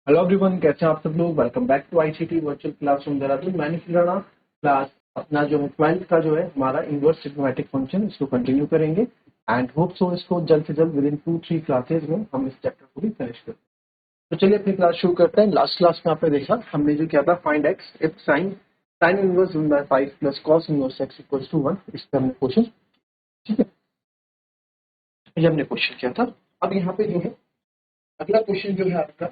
Hello everyone, कैसे हैं आप सब लोग। Welcome back to ICT virtual classroom Dehradun. मैंने फिर क्लास अपना जो है 12th का जो है हमारा इनवर्स ट्रिग्नोमेट्रिक फंक्शन, इसको कंटिन्यू करेंगे एंड होप सो इसको जल्द से जल्द विद इन 2-3 क्लासेज में हम इस चैप्टर को भी फिनिश करें। तो चलिए अपनी क्लास शुरू करते हैं। लास्ट क्लास में आपने देखा हमने जो किया था, find x if sine inverse 1/5 plus cos inverse x equals to 1। इस पर हमने क्वेश्चन, ठीक है, ये हमने क्वेश्चन किया था। अब यहाँ पे जो है अगला क्वेश्चन जो है आपका,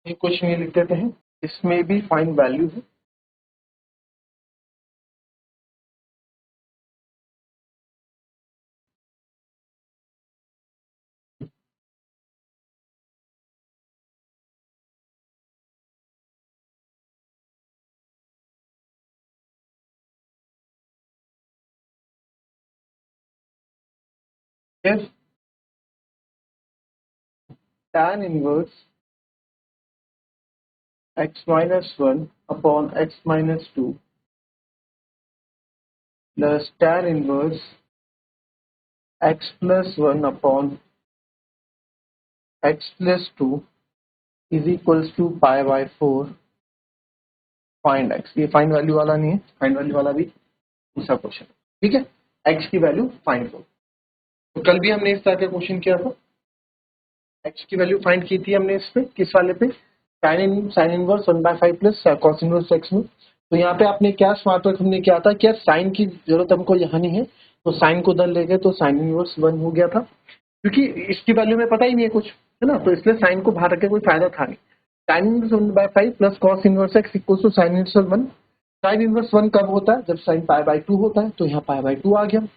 एक क्वेश्चन ये लिख देते हैं, इसमें भी फाइंड वैल्यू है। If tan inverse x minus 1 upon x minus 2 plus tan inverse x plus 1 upon x plus 2 is equals to pi by 4, find x। ये फाइंड वैल्यू वाला नहीं है, फाइंड वैल्यू वाला भी दूसरा क्वेश्चन, ठीक है। x की वैल्यू फाइंड करो। तो कल भी हमने इस तरह का क्वेश्चन किया था, x की वैल्यू फाइंड की थी हमने। इस पे किस वाले पे, sine inverse 1/5 plus cos inverse x में। तो यहाँ पे आपने क्या स्मार्ट वर्क हमने किया था, क्या साइन की जरूरत हमको यहाँ नहीं है, तो साइन को उधर ले गए तो साइन इनवर्स 1 हो गया था, क्योंकि इसकी वैल्यू में पता ही नहीं है कुछ, है ना। तो इसलिए साइन को बाहर रखे कोई फायदा था नहीं। Sine inverse 1/5 plus cos inverse x equals to sine inverse 1। Sine inverse 1 कब होता है, जब साइन π/2 होता है, तो यहाँ π/2 आ गया।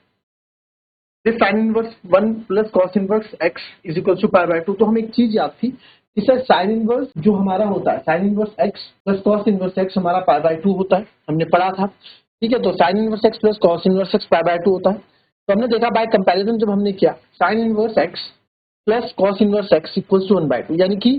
फिर sine inverse 1 plus cos inverse x is equal to π/2। तो हमें एक चीज याद थी कि सर साइन इनवर्स जो हमारा होता है, sine inverse x plus cos inverse x हमारा π/2 होता है, हमने पढ़ा था, ठीक है। तो sign inverse x plus cos inverse x π/2 होता है। तो हमने देखा बाय कंपैरिजन, जब हमने किया sine inverse x plus cos inverse x equals to 1/2, यानी कि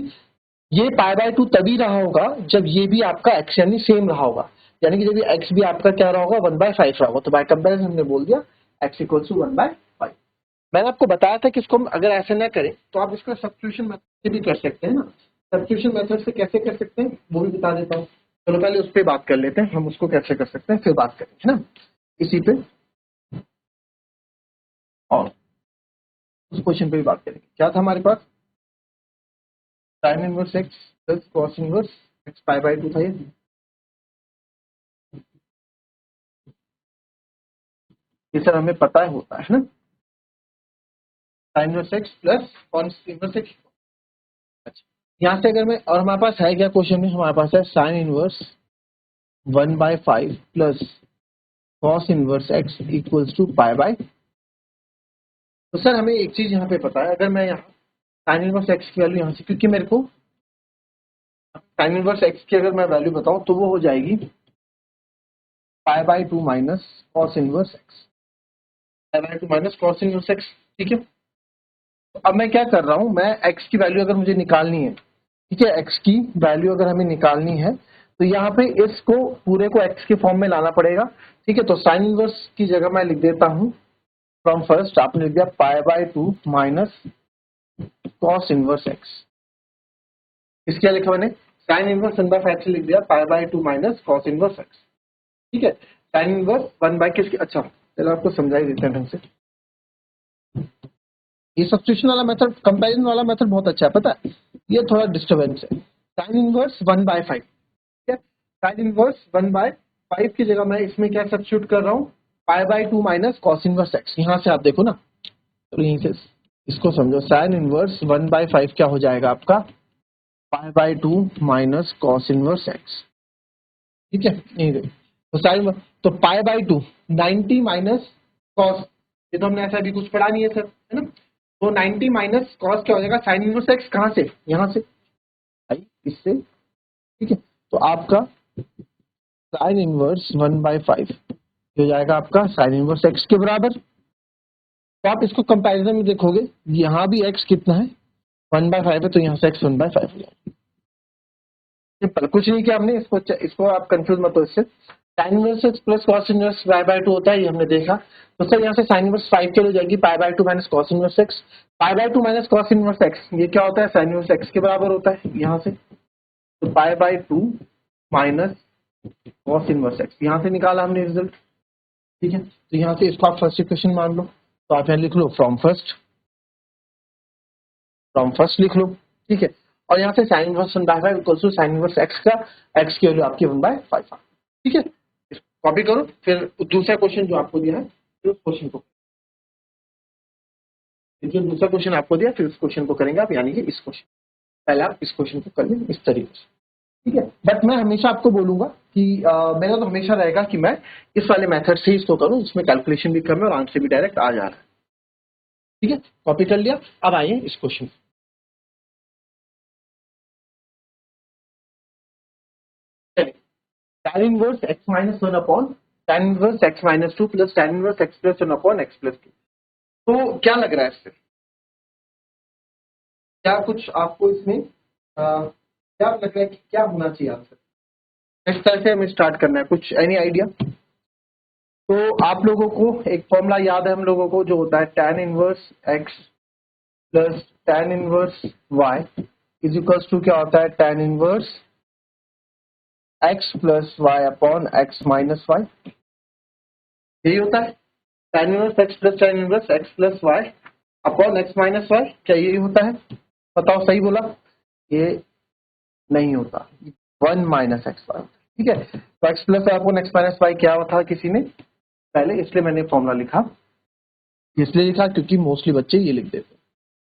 ये π/2 तभी रहा होगा जब ये भी आपका x यानी सेम रहा होगा, यानी कि जब ये x भी आपका क्या रहा होगा, 1/5 रहा होगा। तो बाय कंपैरिजन हमने बोल दिया x इक्वल्स टू 1/5। मैंने आपको बताया था कि इसको हम अगर ऐसे ना करें तो आप इसका सब्स्टिट्यूशन मेथड से भी कर सकते हैं ना। सब्स्टिट्यूशन मेथड से कैसे कर सकते हैं वो भी बता देता हूँ। चलो पहले उस पर बात कर लेते हैं, हम उसको कैसे कर सकते हैं फिर बात करेंगे, है ना, इसी पे। और उस क्वेश्चन पे भी बात करेंगे। क्या था हमारे पास, sine inverse X plus cos inverse X π/2 था ये सर हमें पता है होता है ना, sign inverse X plus cos inverse x. अच्छा, यहाँ से अगर मैं, और हमारे पास है क्या क्वेश्चन में, हमारे पास है sine inverse 1/5 plus cos inverse x equals to π/। तो सर हमें एक चीज यहाँ पे पता है, अगर मैं यहाँ साइन इनवर्स एक्स की वैल्यू यहाँ से, क्योंकि मेरे को साइन इनवर्स एक्स की अगर मैं वैल्यू बताऊं तो वो हो जाएगी π/2 minus cos inverse X, π/2 minus cos inverse X, ठीक है। तो अब मैं क्या कर रहा हूँ, मैं एक्स की वैल्यू अगर मुझे निकालनी है, ठीक है, एक्स की वैल्यू अगर हमें निकालनी है तो यहाँ पे इसको पूरे को एक्स के फॉर्म में लाना पड़ेगा, ठीक है। तो साइन इनवर्स की जगह मैं लिख देता हूँ, फ्रॉम फर्स्ट आपने लिख दिया π/2 माइनस कॉस इनवर्स एक्स। इसके लिखा मैंने साइन इनवर्स 1/5 से लिख दिया π/2 माइनस कॉस इनवर्स एक्स, ठीक है। साइन इनवर्स 1 किसकी, अच्छा चलो आपको समझा ही देते हैं ढंग से। ये सब्स्टिट्यूशन वाला मेथड, कंपैरिजन वाला मेथड बहुत अच्छा है, पता है, ये थोड़ा डिस्टर्बेंस है। साइन इनवर्स 1/5, ठीक है, साइन इनवर्स 1/5 की जगह मैं इसमें क्या सब्स्टिट्यूट कर रहा हूँ, π/2 माइनस कॉस इनवर्स एक्स। यहाँ से आप देखो ना, तो यहीं से इसको समझो, साइन इनवर्स 1/5 क्या हो जाएगा आपका, π/2 माइनस कॉस इनवर्स एक्स, ठीक है। यहीं देखो, तो साइन, तो π/2 90 माइनस कॉस, ये तो हमने ऐसा भी कुछ पढ़ा नहीं है सर, है ना। तो 90 माइनस कॉस क्या हो जाएगा, साइन इनवर्स एक्स, कहाँ से, यहाँ से आई, इससे, ठीक है। तो आपका साइन इनवर्स 1/5 हो जाएगा आपका साइन इनवर्स एक्स के बराबर। तो आप इसको कंपैरिजन में देखोगे, यहाँ भी एक्स कितना है, 1/5 है, तो यहाँ से एक्स 1/5 हो जाएगा। सिंपल, कुछ नहीं किया हमने, इसको आप कंफ्यूज मत हो इससे। Sign inverse X plus cos inverse pi by 2 होता है, ये हमने देखा। तो सर यहाँ से साइन इनवर्स 5 चली जाएगी, pi by 2 minus cos inverse x. Pi by 2 minus cos inverse x ये क्या होता है, साइन इनवर्स एक्स के बराबर होता है यहाँ से। तो pi by 2 minus cos inverse x यहाँ से निकाला हमने रिजल्ट। ठीक है, तो यहाँ से इसको आप फर्स्ट इक्वेशन मान लो। तो आप यहाँ लिख लो फ्रॉम फर्स्ट लिख लो। ठीक है, और यहाँ से sine inverse 1/5 equals to sine inverse x का, एक्स की वैल्यू आपकी 1/5। ठीक है, कॉपी करो, फिर दूसरा क्वेश्चन जो आपको दिया है फिर उस क्वेश्चन को, जो दूसरा क्वेश्चन आपको दिया फिर उस क्वेश्चन को करेंगे आप, यानी कि इस क्वेश्चन, पहले आप इस क्वेश्चन को कर लें इस तरीके से। ठीक है, बट मैं हमेशा आपको बोलूंगा कि मेरा तो हमेशा रहेगा कि मैं इस वाले मेथड से ही इसको करूं, जिसमें कैलकुलेशन भी कम है और आंसर भी डायरेक्ट आ जा रहा है। ठीक है, कॉपी कर लिया। अब आइए इस question. tan inverse x minus 1 upon tan inverse x minus 2 plus tan inverse x plus 1 upon x plus 2। तो क्या लग रहा है इससे, क्या कुछ आपको इसमें क्या लग रहा है कि क्या होना चाहिए आंसर, इस तरह से हमें स्टार्ट करना है, कुछ एनी आइडिया? तो आप लोगों को एक फॉर्मूला याद है हम लोगों को, जो होता है tan inverse x plus tan inverse y is equals to क्या होता है, tan inverse x plus y upon x minus y। यही होता है tan inverse x plus tan inverse x plus y upon x minus y, क्या यही होता है? बताओ, सही बोला? ये नहीं होता, 1 - x y। ठीक है, तो x plus y upon x minus y क्या था किसी ने पहले, इसलिए मैंने फॉर्मूला लिखा, इसलिए लिखा क्योंकि मोस्टली बच्चे ये लिख देते हैं।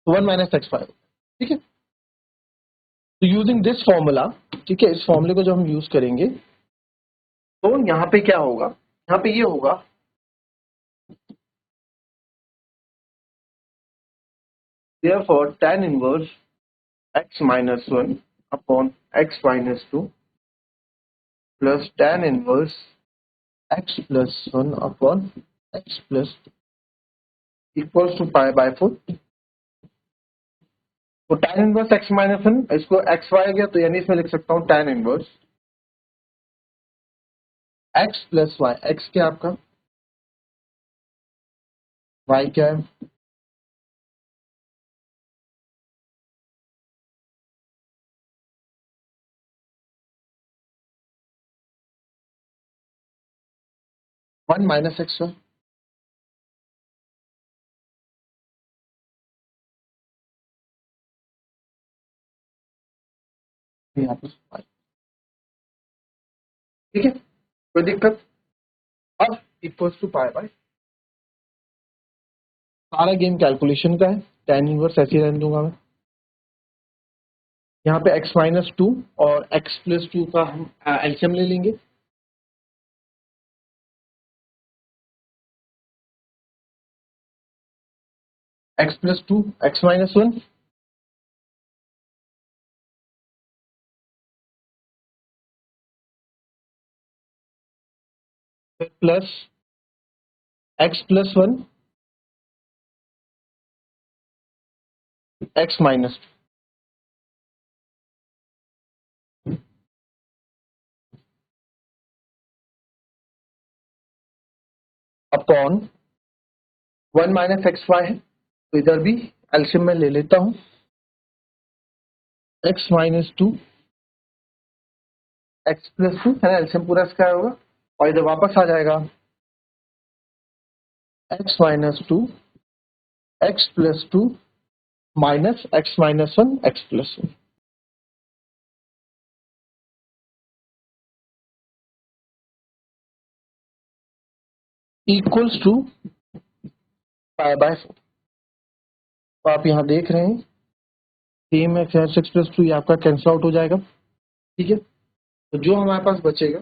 तो 1 - x y। ठीक है, तो यूजिंग दिस फॉर्मूला, ठीक है, इस फॉर्मूले को जब हम यूज करेंगे तो यहाँ पे क्या होगा, यहाँ पे ये होगा therefore tan inverse x minus 1 upon x minus 2 plus tan inverse x plus 1 upon x plus 2 equals to pi by 4। तो tan इनवर्स x माइनस 1 इसको x y गया, तो यानी इसमें लिख सकता हूँ tan inverse x plus y, x क्या आपका, y क्या है, 1 - x y। यहाँ पे y। ठीक है, कोई दिक्कत? अब इक्वल्स टू पाई बाय, सारा गेम कैलकुलेशन का है, tan इनवर्स ऐसे ही रहने दूंगा मैं। यहाँ पे x माइनस 2 और x प्लस 2 का हम एलसीएम ले लेंगे। x plus 2 x minus 1 plus x plus 1 x minus 2 upon 1 - xy है, तो इधर भी एलसीएम में ले लेता हूँ, x माइनस 2 x प्लस 2 है ना, एलसीएम पूरा इसका होगा, और इधर वापस आ जाएगा x minus 2 x plus 2 minus x minus 1 x plus 1 equals to pi by 4। तो आप यहाँ देख रहे हैं सेम है, 6 + 2 ये आपका कैंसिल आउट हो जाएगा। ठीक है, तो जो हमारे पास बचेगा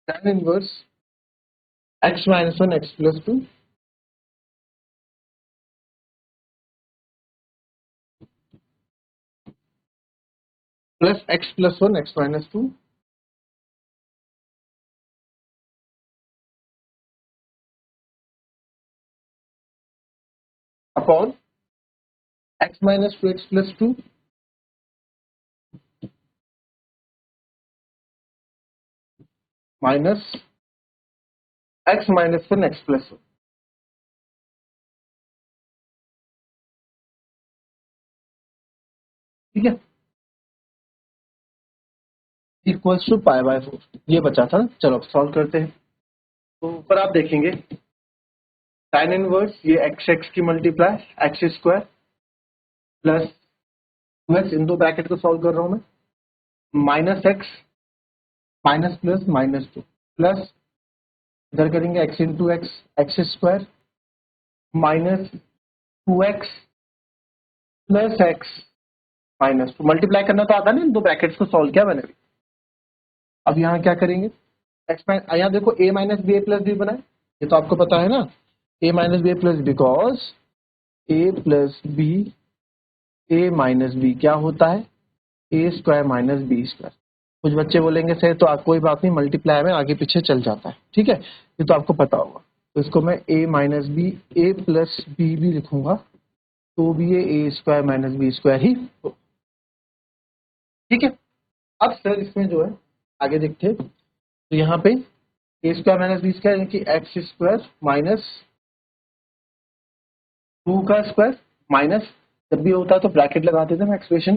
tan inverse x minus 1 x plus 2 plus x plus 1 x minus 2 upon x minus 2x plus 2 minus x minus 1 x plus 1, ठीक है, इक्वल्स टू पाई बाय 4। ये बचा था, चलो अब सॉल्व करते हैं। तो ऊपर आप देखेंगे साइन इनवर्स ये एक्स एक्स की multiply x square plus 2x, इन दो ब्रैकेट को सॉल्व कर रहा हूं मैं, minus x minus plus minus 2 plus इधर करेंगे x into x x square minus 2x plus x minus 2। Multiply करना तो आता नहीं, इन दो ब्रैकेट्स को सॉल्व किया मैंने भी। अब यहाँ क्या करेंगे, एक्स यहाँ देखो a minus B A plus b बनाए, ये तो आपको पता है ना, a minus B A plus, because a plus b a minus b क्या होता है a square minus B square. कुछ बच्चे बोलेंगे सर तो कोई बात नहीं, मल्टीप्लाई में आगे पीछे चल जाता है, ठीक है, ये तो आपको पता होगा। तो इसको मैं a minus B A plus b भी लिखूंगा तो भी ये a square minus B square ही हो, ठीक है। अब सर इसमें जो है आगे देखते हैं, तो यहाँ पे ए स्क्वायर माइनस बी स्क्वायर यानी कि एक्स स्क्वायर माइनस 2 का स्क्वायर माइनस, जब भी होता है तो ब्रैकेट लगा देते हैं एक्सप्रेशन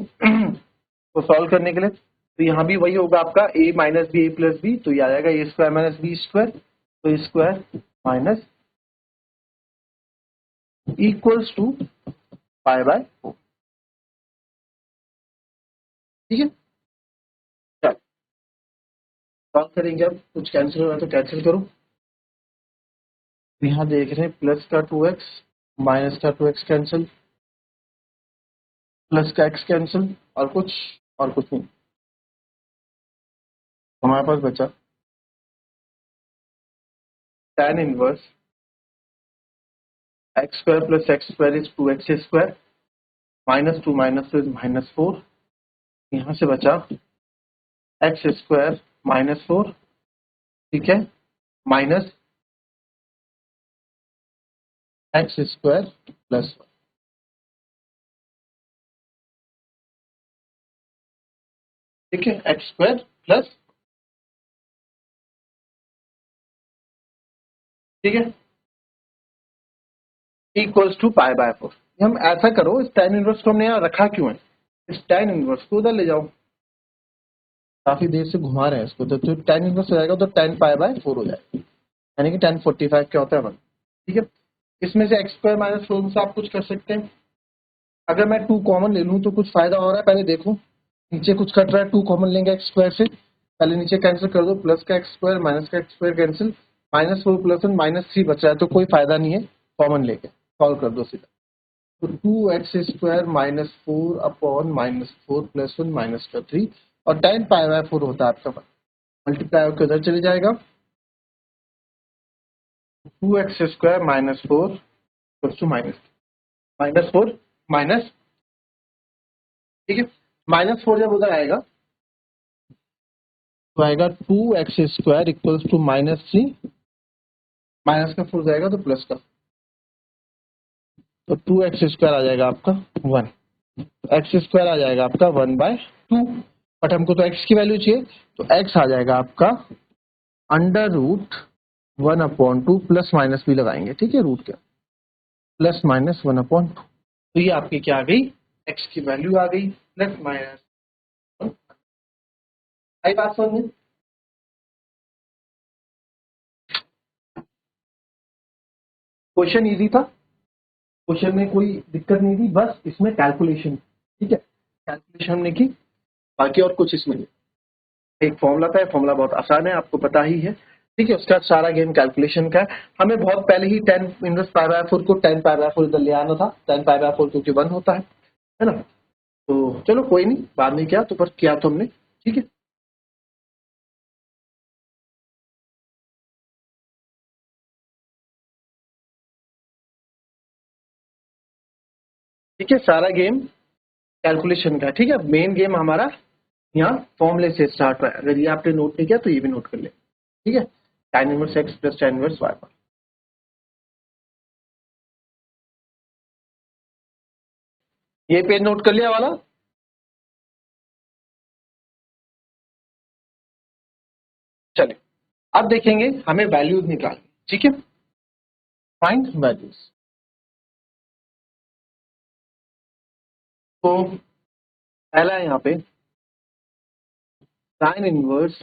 को सॉल्व करने के लिए। तो यहाँ भी वही होगा आपका a minus B A plus B, तो ये आ जाएगा A square minus B square, तो A square minus equals to pi by 4, ठीक है। चलो सॉल्व करेंगे, अब कुछ कैंसिल हो रहा है तो कैंसिल करो। यहाँ देख रहे हैं प्लस का 2x माइनस का 2x कैंसिल, प्लस का x कैंसिल, और कुछ नहीं, हमारे पास बचा tan inverse x square plus x square is 2x square minus 2 minus 2 is minus 4, यहाँ से बचा एक्स स्क्वायर माइनस 4, ठीक है, माइनस एक्स स्क्वायर प्लस 1, ठीक है, एक्स स्क्वायर प्लस, ठीक है, इक्वल्स टू पाई बाय 4। हम ऐसा करो, इस tan इनवर्स को हमने यहाँ रखा क्यों है, इस tan इनवर्स को उधर ले जाओ, काफी देर से घुमा रहे हैं इसको, तो tan इनवर्स हो जाएगा तो tan पाई बाय 4 हो जाएगा, यानी कि tan 45 क्या होता है 1, ठीक है। इसमें से एक्स स्क्वायर माइनस 4 से आप कुछ कर सकते हैं, अगर मैं 2 कॉमन ले लूँ तो कुछ फायदा हो रहा है, पहले देखो नीचे कुछ कट रहा है, 2 कॉमन लेंगे एक्स स्क्वायर से, पहले नीचे कैंसिल कर दो, प्लस का एक्स स्क्वायर माइनस का x square cancel, minus 4 plus 1 minus 3 बच रहा है, तो कोई फायदा नहीं है, कॉमन लेके सॉल्व कर दो सीधा। तो 2x square minus 4 upon minus 4 plus 1 minus का 3, और tan पाई बाय 4 होता है आपका, मल्टीप्लाई होकर उधर चले जाएगा, 2x square minus 4 plus two minus 4 minus, ठीक है, माइनस 4 जब उधर आएगा तो आएगा 2x square equals to minus 3, minus का 4 जाएगा तो प्लस का, तो 2x स्क्वायर आ जाएगा आपका 1, एक्स स्क्वायर आ जाएगा आपका 1/2, बट हमको तो x की वैल्यू चाहिए, तो x आ जाएगा आपका अंडर रूट 1/2, प्लस माइनस भी लगाएंगे, ठीक है, रूट का प्लस माइनस 1/2, तो ये आपकी क्या आ गई, x की वैल्यू आ गई प्लस माइनस 1। आई बात समझ में, क्वेश्चन इजी था, क्वेश्चन में कोई दिक्कत नहीं थी, बस इसमें कैलकुलेशन, ठीक है, कैलकुलेशन हमने की, बाकी और कुछ इसमें नहीं। एक फॉर्मूला था, फॉर्मूला बहुत आसान है, आपको पता ही है, ठीक है, उसका सारा गेम कैलकुलेशन का है। हमें बहुत पहले ही tan इनवर्स पाई बाय 4 को tan पाई बाय 4 इधर ले आना था, tan पाई बाय 4 क्योंकि 1 होता है ना, तो चलो कोई नहीं, बाद में किया तो पर किया तो हमने, ठीक है। ठीक है, सारा गेम कैलकुलेशन का है, ठीक है, मेन गेम हमारा यहाँ फॉर्मूले से स्टार्ट हुआ है, अगर ये आपने नोट नहीं किया तो ये भी नोट कर ले, ठीक है, tan inverse x plus tan inverse y। ये पेज नोट कर लिया वाला। चलिए अब देखेंगे हमें वैल्यूज निकालनी, ठीक है। Find values. तो पहला है यहाँ पे sine inverse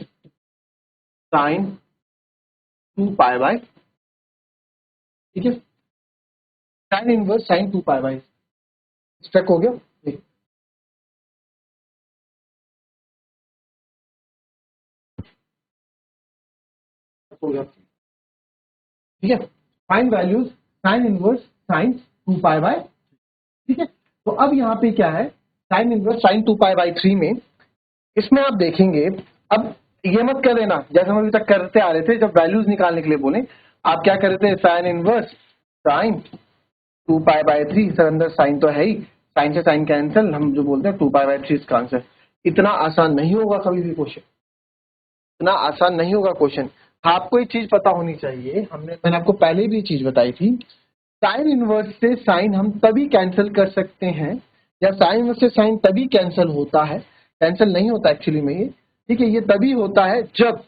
sine 2 pi by, ठीक है। Sine inverse sine 2 pi by stuck हो गया, हो गया, ठीक है। Find values sine inverse sine 2 pi by, ठीक है। तो अब यहाँ पे क्या है, sine inverse sine 2 pi by 3 में इसमें आप देखेंगे, अब ये मत कर देना जैसे हम अभी तक करते आ रहे थे, जब वैल्यूज निकालने के लिए बोले आप क्या कर रहे थे, sign inverse sine 2 pi by 3, sir अंदर साइन तो है ही, साइन से साइन कैंसिल, हम जो बोलते हैं 2 पाई बाय 3 इसका आंसर। इतना आसान नहीं होगा कभी भी क्वेश्चन, इतना आसान नहीं होगा क्वेश्चन। आपको एक चीज पता होनी चाहिए, मैंने आपको पहले भी चीज बताई थी, साइन इनवर्स से साइन हम तभी कैंसिल कर सकते हैं, या साइन इनवर्स से साइन तभी कैंसिल होता है, कैंसिल नहीं होता एक्चुअली में ये, ठीक है। ये तभी होता है जब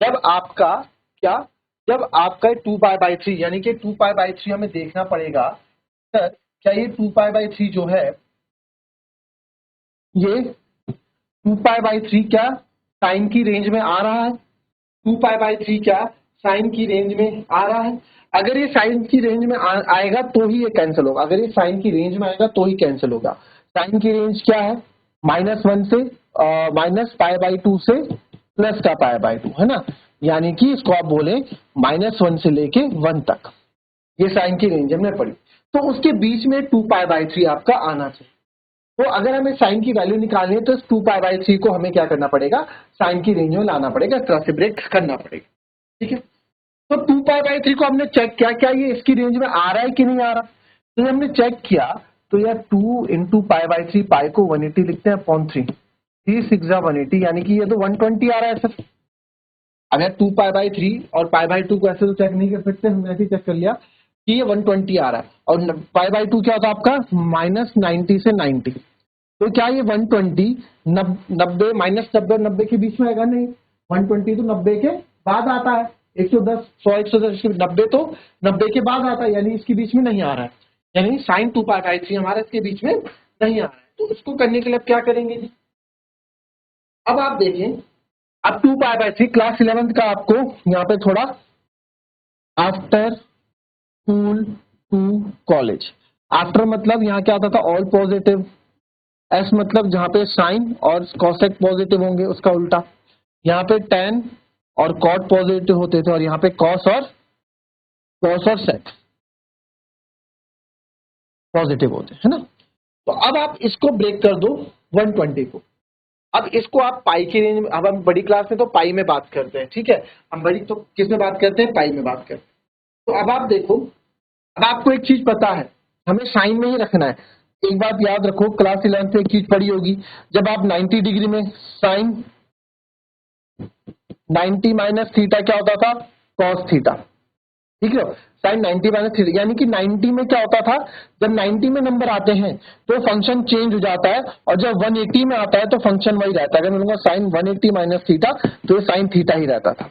जब आपका क्या, जब आपका 2 पाई बाय 3, यानी कि 2 पाई बाय 3 हमें देखना पड़ेगा सर, क्या ये 2 पाई बाय 3 जो है, ये 2 पाई बाय 3 क्या साइन की रेंज में आ रहा है, 2 पाई बाय 3 क्या साइन की रेंज में आ रहा है। अगर ये साइन की रेंज में आएगा तो ही ये कैंसिल होगा, अगर ये साइन की रेंज में आएगा तो ही कैंसिल होगा। साइन की रेंज क्या है, -1 से -π/2 से प्लस का π/2, है ना, यानी कि इसको आप बोले -1 से लेके 1 तक, ये साइन की रेंज हमने पढ़ी। तो उसके बीच में 2 π/3 आपका आना चाहिए। तो अगर हमें साइन की वैल्यू निकालनी है तो इस 2 π/3 को हमें क्या करना पड़ेगा, साइन की रेंज में लाना पड़ेगा, इस तरह से ब्रेक करना पड़ेगा, ठीक है। तो 2 π/3 को हमने चेक किया, क्या ये इसकी रेंज में आ रहा है कि नहीं आ रहा, तो हमने चेक किया, तो यार 2 × π/3, पाई को 180 लिखते हैं अपॉन 3, 3 6 180, यानी कि ये तो 120 आ रहा है सर। अगर 2 π/3 और π/2 को ऐसे तो चेक नहीं कर सकते, हमने ऐसे चेक कर लिया कि ये 120 आ रहा है, और π/2 क्या होता है आपका -90 से 90, तो क्या ये 120 90 -90 और 90 के बीच में आएगा, नहीं, 120 तो 90 के बाद आता है, 110 100 110 90 तो 90 के बाद आता है, यानी इसके बीच में नहीं आ रहा है, यानी साइन 2 π/3 हमारा इसके बीच में नहीं आ रहा है। तो इसको करने के लिए अब क्या करेंगे जी, अब आप देखें, अब 2 π/3 क्लास 11th का आपको यहाँ पे थोड़ा after school to college, after मतलब यहाँ क्या आता था, ऑल पॉजिटिव, एस मतलब जहां पे साइन और कॉसेक पॉजिटिव होंगे उसका उल्टा, यहाँ पे टेन और कॉट पॉजिटिव होते थे, और यहाँ पे कॉस और सेक पॉजिटिव होते हैं, है ना। तो अब आप इसको ब्रेक कर दो 120 को, अब इसको आप पाई की रेंज में, अब हम बड़ी क्लास में तो पाई में बात करते हैं, ठीक है, हम बड़ी तो किस में बात करते हैं, पाई में बात करते हैं। तो अब आप देखो, अब आपको एक चीज पता है, हमें साइन में ही रखना है। एक बात याद रखो, क्लास 11 से एक चीज पढ़ी होगी, जब आप 90 डिग्री में साइन 90 माइनस थीटा क्या होता था, कॉस थीटा, ठीक है, साइन 90 माइनस थीटा, यानी कि 90 में क्या होता था, जब 90 में नंबर आते हैं तो फंक्शन चेंज हो जाता है, और जब 180 में आता है तो फंक्शन वही रहता है। अगर मैं लूंगा साइन 180 माइनस थीटा तो ये साइन थीटा ही रहता था,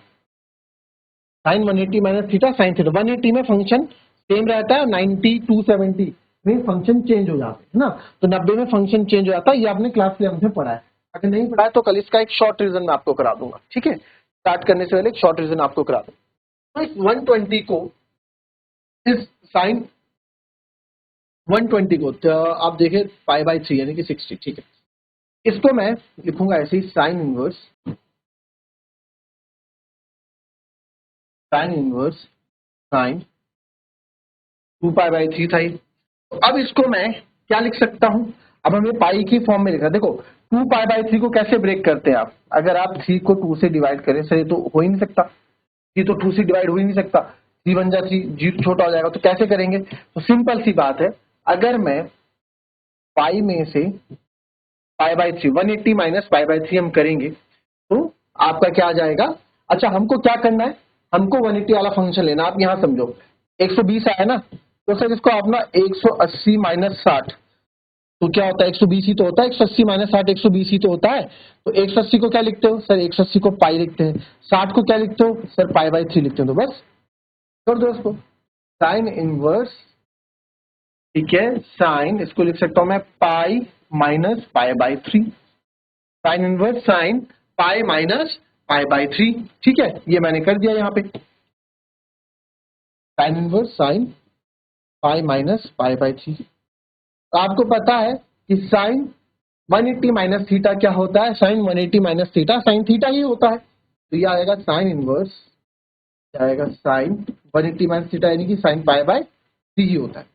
sine 180 minus theta sine theta, 180 में फंक्शन सेम रहता है, 90 270 में फंक्शन चेंज हो जाते हैं ना, तो 90 में फंक्शन चेंज हो जाता है, ये आपने क्लास 11 में पढ़ा है। अगर नहीं पढ़ा है तो कल इसका एक शॉर्ट रिविजन मैं आपको करा दूंगा, ठीक है, स्टार्ट करने से पहले एक शॉर्ट रिविजन आपको करा दूंगा। तो इस 120 को, इस साइन 120 को तो आप देखें π/3 यानी कि 60, ठीक है, इसको मैं लिखूंगा ऐसे ही, साइन इनवर्स साइन 2 π/3 था ये। तो अब इसको मैं क्या लिख सकता हूं, अब हमें पाई की फॉर्म में लिखा, देखो 2 π/3 को कैसे ब्रेक करते हैं आप, अगर आप 3 को 2 से डिवाइड करें, सर ये तो हो ही नहीं सकता, 3 तो 2 से डिवाइड हो ही नहीं सकता, 3 बन जा 3, 0 छोटा हो जाएगा, तो कैसे करेंगे, तो सिंपल सी बात है, अगर मैं पाई में से π/3 180 माइनस π/3 हम करेंगे तो आपका क्या आ जाएगा, अच्छा हमको क्या करना है, हमको 180 वाला फंक्शन लेना, आप यहां समझो 120 आया ना, तो सर इसको आप ना 180 माइनस 60, तो क्या होता है 120 ही तो होता है, 180 माइनस 60 120 ही तो होता है। तो 180 को क्या लिखते हो सर, 180 को पाई लिखते हैं, 60 को क्या लिखते हो सर, पाई बाय 3 लिखते हो। तो बस कर दो इसको, साइन इनवर्स, ठीक है, साइन इसको लिख सकता हूं मैं pi minus pi by 3, sign inverse sine pi minus pi by 3, ठीक है, ये मैंने कर दिया यहाँ पे, sine inverse sine pi minus pi by 3। तो आपको पता है कि साइन 180 माइनस थीटा क्या होता है, sine 180 minus theta sine theta ही होता है। तो ये आएगा साइन इनवर्स, क्या आएगा साइन 180 माइनस थीटा यानी कि साइन पाई बाय 3 ही होता है।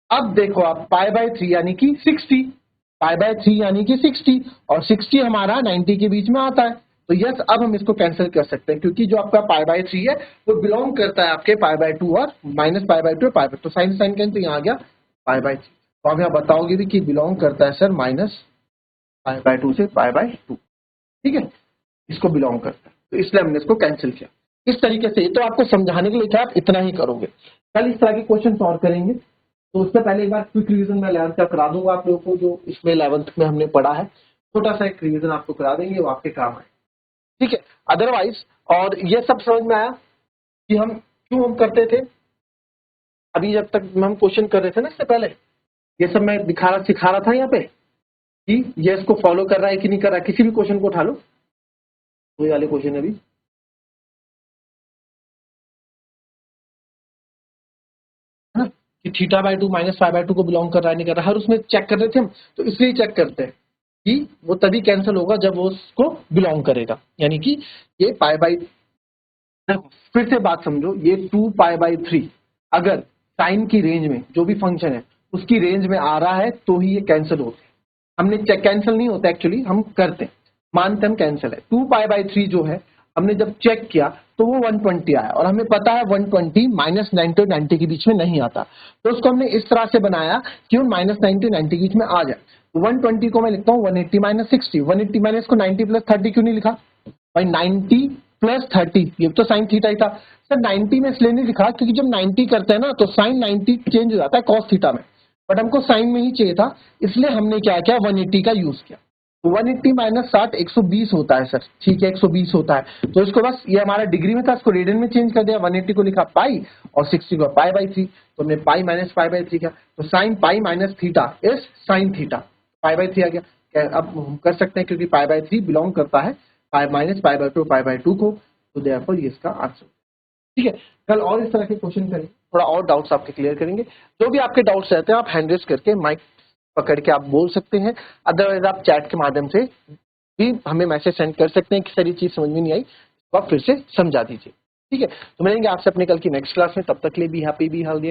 अब देखो आप पाई बाय 3 यानी कि 60, पाई बाय 3 यानी कि 60, और 60 हमारा 90 के बीच में आता है। तो यस, अब हम इसको कैंसिल कर सकते हैं क्योंकि जो आपका पाई बाय 3 है वो बिलोंग करता है आपके पाई बाय 2 और माइनस पाई बाय 2 और पाई बाय, तो साइन साइन कैंसिल, यहाँ आ गया पाई बाय 3। तो आप यहाँ बताओगे भी कि बिलोंग करता है सर माइनस पाई बाय 2 से पाई बाय 2, ठीक है, इसको बिलोंग करता है, तो इसलिए हमने इसको कैंसिल किया। इस तरीके से, ये तो आपको समझाने के लिए था, आप इतना ही करोगे। कल इस तरह के क्वेश्चन सॉल्व करेंगे, तो उससे पहले एक बार क्विक रिवीजन मैं 11th का करा दूंगा आप लोगों को, जो इसमें 11th में हमने पढ़ा है, छोटा सा एक रिवीजन आपको करा देंगे, वो आपके काम आए, ठीक है। अदरवाइज, और ये सब समझ में आया कि हम क्यों हम करते थे, अभी जब तक हम क्वेश्चन कर रहे थे ना इससे पहले, ये सब मैं सिखा रहा था यहाँ पे कि ये इसको फॉलो कर रहा है कि नहीं कर रहा है। किसी भी क्वेश्चन को उठा लो, वही वाले क्वेश्चन है अभी, है ना, कि theta by 2 minus five by 2 को बिलोंग कर रहा है नहीं कर रहा है, हर उसमें चेक कर रहे थे हम, तो इसलिए चेक करते हैं कि वो तभी कैंसिल होगा जब वो उसको बिलोंग करेगा, यानी कि ये पाई बाय, फिर से बात समझो, ये 2 पाई बाय 3 अगर साइन की रेंज में जो भी फंक्शन है उसकी रेंज में आ रहा है तो ही ये कैंसिल होते हैं। हमने चेक, कैंसिल नहीं होता एक्चुअली, हम करते हैं, मानते हम कैंसिल है। 2 पाई बाय 3 जो है हमने जब चेक किया तो वो 120 आया, और हमें पता है 120 माइनस 90 और 90 के बीच में नहीं आता, तो उसको हमने इस तरह से बनाया कि वो माइनस 90 90 के बीच में आ जाए। 120 को मैं लिखता हूँ 180 माइनस 60, 180 माइनस को 90 प्लस 30 क्यों नहीं लिखा भाई, 90 प्लस 30, ये तो साइन थीटा ही था सर। 90 में इसलिए नहीं लिखा क्योंकि जब 90 करते हैं ना तो साइन 90 चेंज हो जाता है कॉस थीटा में, बट हमको साइन में ही चाहिए था, इसलिए हमने क्या किया 180 का यूज किया। 180 माइनस 60 120 होता है सर, ठीक है 120 होता है, तो इसको बस, ये हमारा डिग्री में था, इसको रेडियन में चेंज कर दिया, 180 को लिखा पाई और 60 को पाई बाय 3, तो हमने पाई माइनस पाई बाय 3 किया, तो sine pi minus theta is sine theta, pi by 3 आ गया। अब हम कर सकते हैं क्योंकि पाई बाय 3 बिलोंग करता है pi minus pi by 2 pi bye 2 को, तो देयरफॉर ये इसका आंसर, ठीक है। कल और इस तरह के क्वेश्चन करेंगे, थोड़ा और डाउट्स आपके क्लियर करेंगे। जो भी आपके डाउट्स रहते हैं आप हैंड रेज करके माइक पकड़ के आप बोल सकते हैं, अदरवाइज आप चैट के माध्यम से भी हमें मैसेज सेंड कर सकते हैं कि सारी चीज समझ में नहीं आई तो आप फिर से समझा दीजिए, ठीक है। तो मिलेंगे आपसे अपने कल की नेक्स्ट क्लास में, तब तक के लिए बी हैप्पी बी हेल्दी।